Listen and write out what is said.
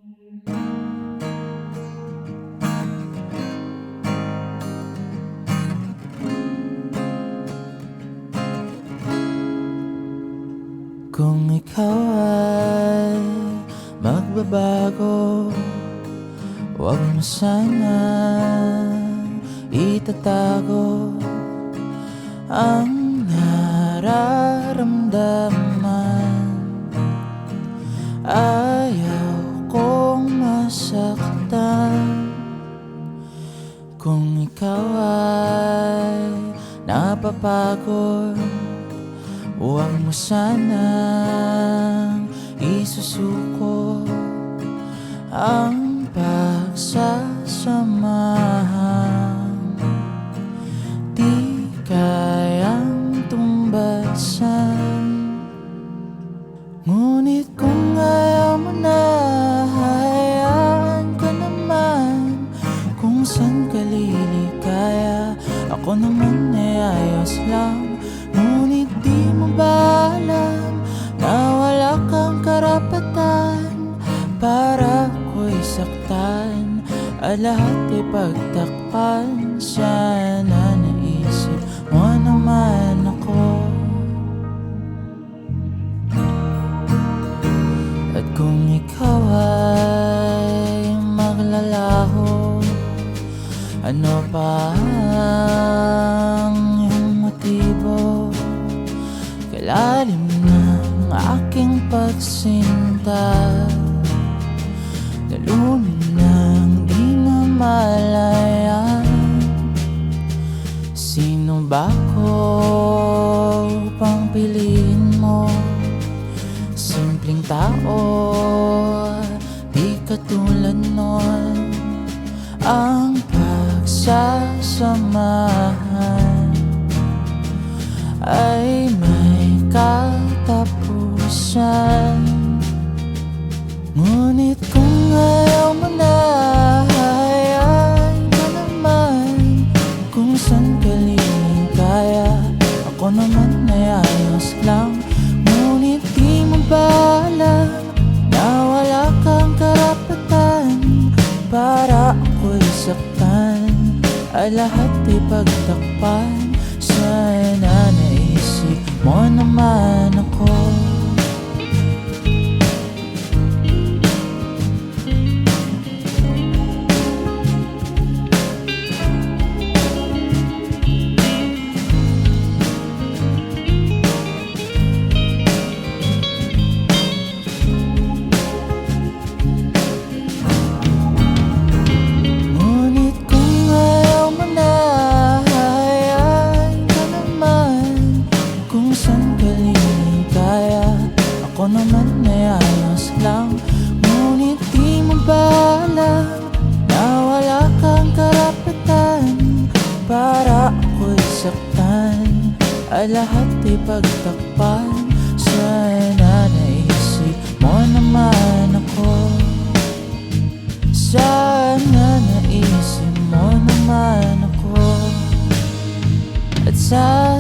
Kung ikaw ay magbabago, huwag mo sanang itatago ang nararamdaman. Ayaw kong masaktan. Kung ikaw ay napapagod, huwag mo sanang isusuko ang pagsasamahan. Di kayang tumbasan. Ngunit kung ayaw mo na, hayaan ko naman. Kung saan ka liligaya, ako naman ay ayos lang. Ngunit di mo ba alam na wala kang karapatan para ako'y saktan at lahat ay pagtakpan? Sana naisip mo naman ako. At kung ikaw ay maglalaho, ano pa ang iyong motibo? Kalalim ng aking pagsinta, nalunin ng di namalayan. Sino ba ko pang piliin mo? Simpleng tao, di katulad nun. Ang pagsasamahan ay may katapusan. Ngunit kung ayaw mo na, hayaan ko naman. Kung saan ka liligaya, ako naman ay ayos lang. Ngunit di mo ba alam na wala kang karapatan para ako'y saktan at lahat ay pagtakpan? Sana naisip mo naman ako. Ako naman ay ayos lang. Ngunit di mo ba alam na wala kang karapatan para ako'y saktan at lahat ay pagtakpan? Sana naisip mo naman ako. Sana naisip mo naman ako. At sana